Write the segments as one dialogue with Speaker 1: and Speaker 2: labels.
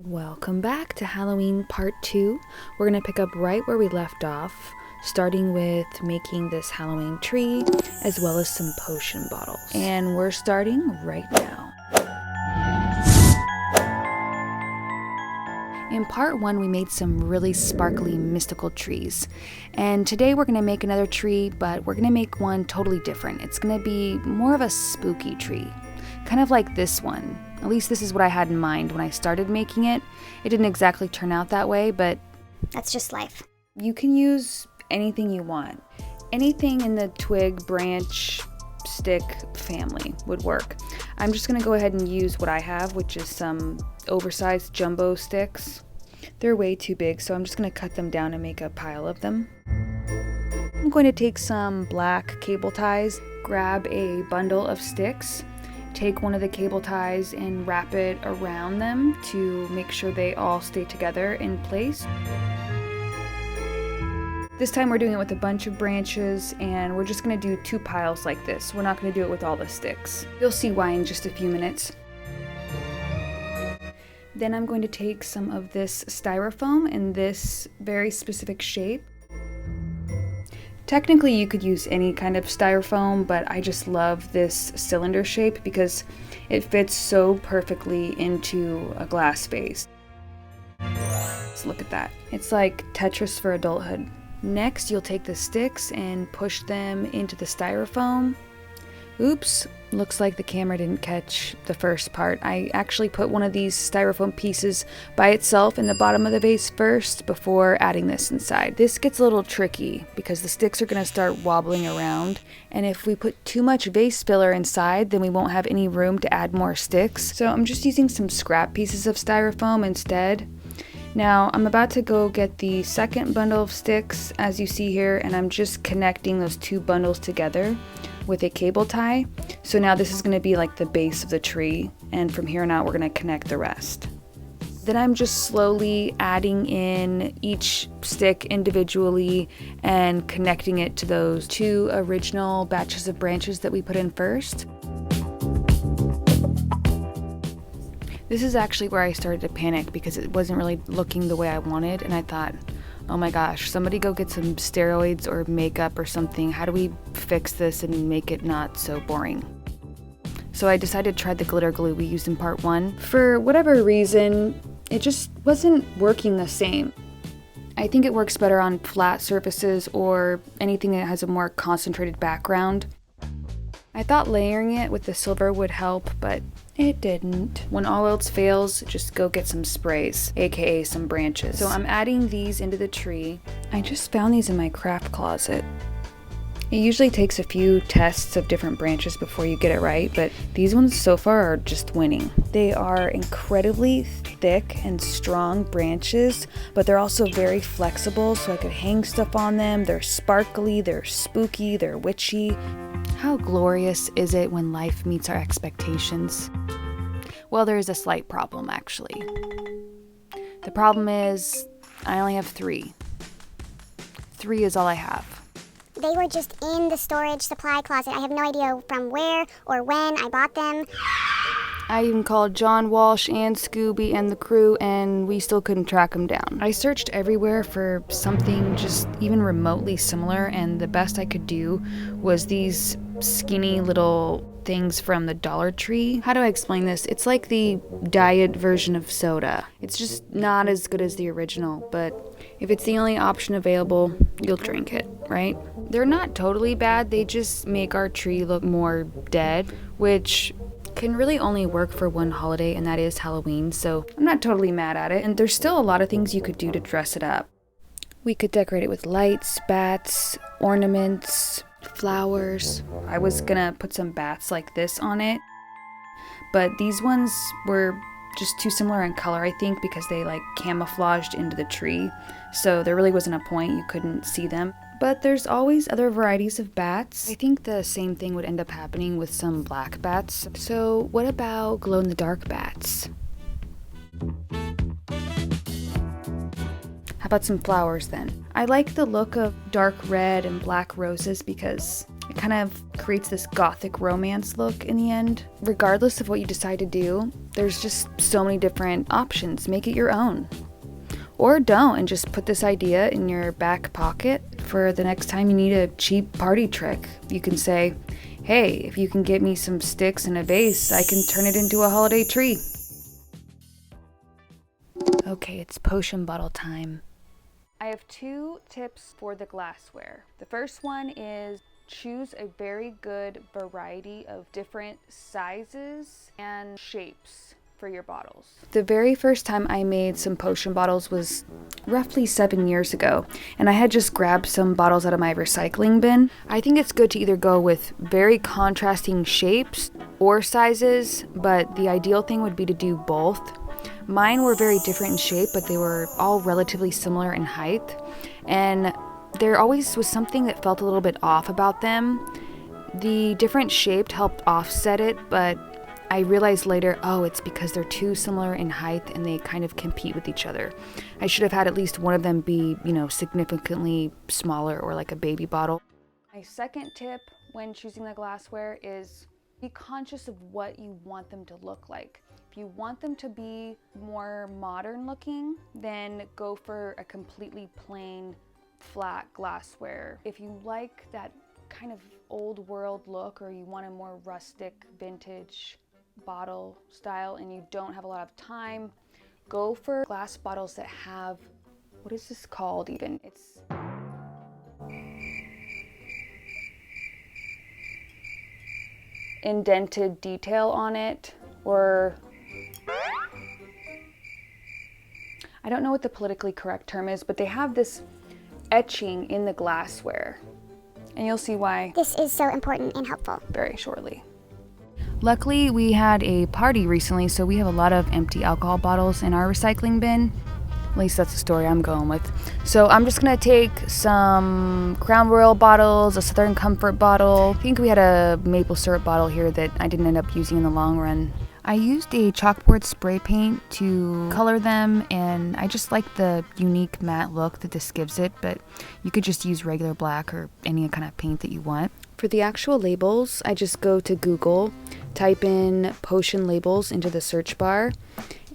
Speaker 1: Welcome back to Halloween Part 2. We're going to pick up right where we left off, starting with making this Halloween tree, as well as some potion bottles. And we're starting right now. In Part 1, we made some really sparkly, mystical trees. And today we're going to make another tree, but we're going to make one totally different. It's going to be more of a spooky tree, kind of like this one. At least this is what I had in mind when I started making it. It didn't exactly turn out that way, but
Speaker 2: that's just life.
Speaker 1: You can use anything you want. Anything in the twig, branch, stick family would work. I'm just going to go ahead and use what I have, which is some oversized jumbo sticks. They're way too big, so I'm just going to cut them down and make a pile of them. I'm going to take some black cable ties, grab a bundle of sticks, take one of the cable ties and wrap it around them to make sure they all stay together in place. This time we're doing it with a bunch of branches, and we're just going to do 2 piles like this. We're not going to do it with all the sticks. You'll see why in just a few minutes. Then I'm going to take some of this styrofoam in this very specific shape. Technically, you could use any kind of styrofoam, but I just love this cylinder shape because it fits so perfectly into a glass vase. Let's look at that. It's like Tetris for adulthood. Next, you'll take the sticks and push them into the styrofoam. Oops, looks like the camera didn't catch the first part. I actually put one of these styrofoam pieces by itself in the bottom of the vase first before adding this inside. This gets a little tricky because the sticks are going to start wobbling around, and if we put too much vase filler inside, then we won't have any room to add more sticks. So I'm just using some scrap pieces of styrofoam instead. Now I'm about to go get the second bundle of sticks, as you see here, and I'm just connecting those 2 bundles together with a cable tie. So now this is going to be like the base of the tree, and from here on out we're going to connect the rest. Then I'm just slowly adding in each stick individually and connecting it to those 2 original batches of branches that we put in first. This is actually where I started to panic because it wasn't really looking the way I wanted, and I thought, oh my gosh, somebody go get some steroids or makeup or something. How do we fix this and make it not so boring? So I decided to try the glitter glue we used in Part 1. For whatever reason, it just wasn't working the same. I think it works better on flat surfaces or anything that has a more concentrated background. I thought layering it with the silver would help, but it didn't. When all else fails, just go get some sprays, aka some branches. So I'm adding these into the tree. I just found these in my craft closet. It usually takes a few tests of different branches before you get it right, but these ones so far are just winning. They are incredibly thick and strong branches, but they're also very flexible, so I could hang stuff on them. They're sparkly, they're spooky, they're witchy. How glorious is it when life meets our expectations? Well, there is a slight problem, actually. The problem is I only have 3. 3 is all I have.
Speaker 2: They were just in the storage supply closet. I have no idea from where or when I bought them.
Speaker 1: I even called John Walsh and Scooby and the crew, and we still couldn't track them down. I searched everywhere for something just even remotely similar, and the best I could do was these skinny little things from the Dollar Tree. How do I explain this? It's like the diet version of soda. It's just not as good as the original, but if it's the only option available, you'll drink it, right? They're not totally bad, they just make our tree look more dead, which can really only work for one holiday, and that is Halloween, so I'm not totally mad at it. And there's still a lot of things you could do to dress it up. We could decorate it with lights, bats, ornaments, flowers. I was gonna put some bats like this on it, but these ones were just too similar in color, I think, because they like camouflaged into the tree, so there really wasn't a point. You couldn't see them. But there's always other varieties of bats. I think the same thing would end up happening with some black bats. So what about glow-in-the-dark bats? How about some flowers then? I like the look of dark red and black roses because it kind kind of creates this gothic romance look in the end. Regardless of what you decide to do, there's just so many different options. Make it your own. Or don't, and just put this idea in your back pocket for the next time you need a cheap party trick. You can say, hey, if you can get me some sticks and a vase, I can turn it into a holiday tree. Okay, it's potion bottle time. I have 2 tips for the glassware. The first one is choose a very good variety of different sizes and shapes for your bottles. The very first time I made some potion bottles was roughly 7 years ago, and I had just grabbed some bottles out of my recycling bin. I think it's good to either go with very contrasting shapes or sizes, but the ideal thing would be to do both. Mine were very different in shape, but they were all relatively similar in height, and there always was something that felt a little bit off about them. The different shape helped offset it, but I realized later, oh, it's because they're too similar in height and they kind of compete with each other. I should have had at least one of them be, significantly smaller or like a baby bottle. My second tip when choosing the glassware is be conscious of what you want them to look like. If you want them to be more modern looking, then go for a completely plain, flat glassware. If you like that kind of old world look, or you want a more rustic, vintage bottle style and you don't have a lot of time, go for glass bottles that have, what is this called even? It's indented detail on it, or I don't know what the politically correct term is, but they have this etching in the glassware, and you'll see why
Speaker 2: This is so important and helpful.
Speaker 1: very shortly. Luckily, we had a party recently, so we have a lot of empty alcohol bottles in our recycling bin. At least that's the story I'm going with. So I'm just gonna take some Crown Royal bottles, a Southern Comfort bottle. I think we had a maple syrup bottle here that I didn't end up using in the long run. I used a chalkboard spray paint to color them, and I just like the unique matte look that this gives it, but you could just use regular black or any kind of paint that you want. For the actual labels, I just go to Google, type in potion labels into the search bar,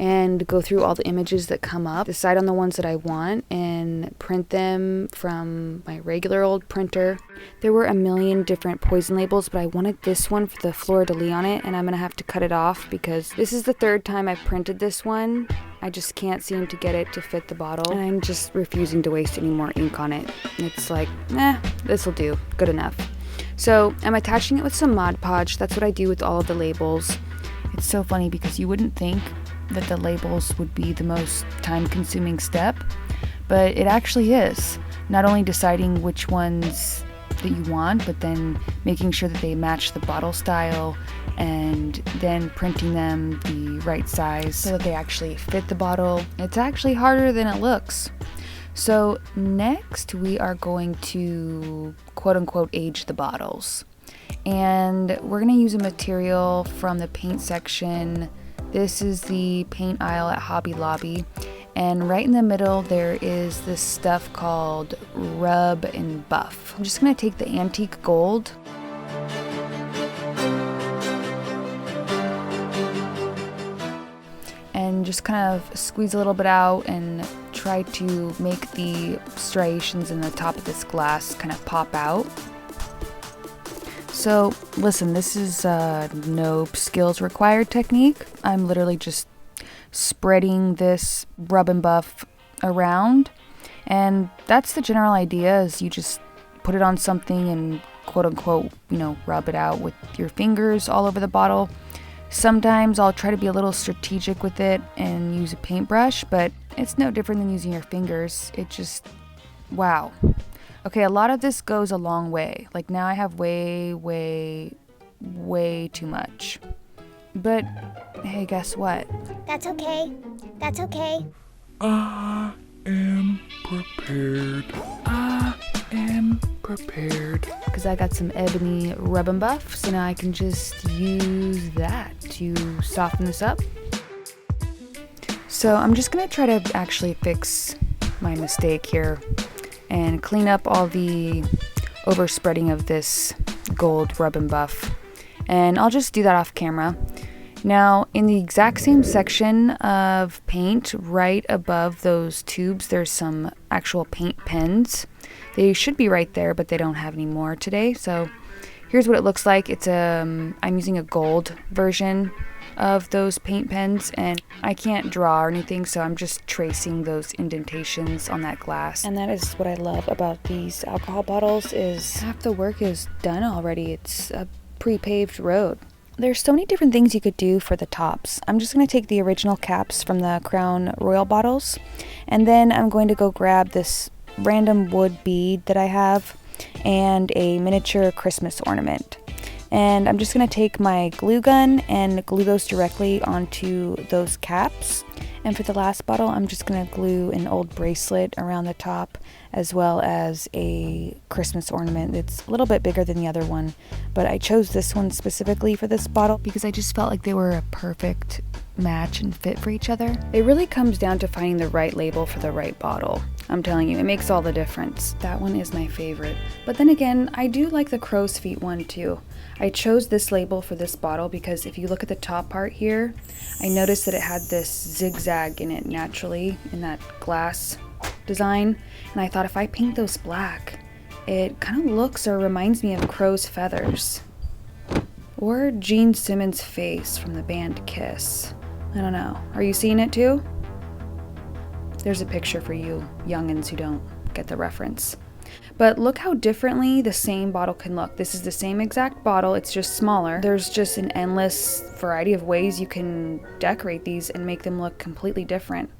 Speaker 1: and go through all the images that come up, decide on the ones that I want, and print them from my regular old printer. There were a million different poison labels, but I wanted this one for the fleur-de-lis on it, and I'm gonna have to cut it off because this is the 3rd time I've printed this one. I just can't seem to get it to fit the bottle, and I'm just refusing to waste any more ink on it. It's like, this'll do, good enough. So I'm attaching it with some Mod Podge. That's what I do with all of the labels. It's so funny because you wouldn't think that the labels would be the most time-consuming step, but it actually is. Not only deciding which ones that you want, but then making sure that they match the bottle style, and then printing them the right size so that they actually fit the bottle. It's actually harder than it looks. So next we are going to quote-unquote age the bottles, and we're going to use a material from the paint section. This is the paint aisle at Hobby Lobby, and right in the middle there is this stuff called Rub and Buff. I'm just going to take the antique gold and just kind of squeeze a little bit out and try to make the striations in the top of this glass kind of pop out. So listen, this is no skills required technique. I'm literally just spreading this Rub and Buff around, and that's the general idea, is you just put it on something and quote unquote, rub it out with your fingers all over the bottle. Sometimes I'll try to be a little strategic with it and use a paintbrush, but it's no different than using your fingers. It just, wow. Okay, a lot of this goes a long way. Like now I have way too much. But hey, guess what?
Speaker 2: That's okay. That's okay.
Speaker 3: I am prepared.
Speaker 1: I am prepared. Because I got some Ebony Rub and Buff, so now I can just use that to soften this up. So I'm just gonna try to actually fix my mistake here and clean up all the overspreading of this gold rub and buff. And I'll just do that off camera. Now, in the exact same section of paint, right above those tubes, there's some actual paint pens. They should be right there, but they don't have any more today. So here's what it looks like. I'm using a gold version of those paint pens, and I can't draw or anything, so I'm just tracing those indentations on that glass. And that is what I love about these alcohol bottles, is half the work is done already. It's a pre-paved road. There's so many different things you could do for the tops. I'm just going to take the original caps from the Crown Royal bottles, and then I'm going to go grab this random wood bead that I have and a miniature Christmas ornament. And I'm just going to take my glue gun and glue those directly onto those caps. And for the last bottle, I'm just going to glue an old bracelet around the top, as well as a Christmas ornament. It's a little bit bigger than the other one, but I chose this one specifically for this bottle because I just felt like they were a perfect match and fit for each other. It really comes down to finding the right label for the right bottle. I'm telling you, it makes all the difference. That one is my favorite. But then again, I do like the crow's feet one too. I chose this label for this bottle because if you look at the top part here, I noticed that it had this zigzag in it naturally in that glass design. And I thought if I paint those black, it kind of looks or reminds me of crow's feathers. Or Gene Simmons' face from the band Kiss. I don't know. Are you seeing it too? There's a picture for you youngins who don't get the reference. But look how differently the same bottle can look. This is the same exact bottle, it's just smaller. There's just an endless variety of ways you can decorate these and make them look completely different.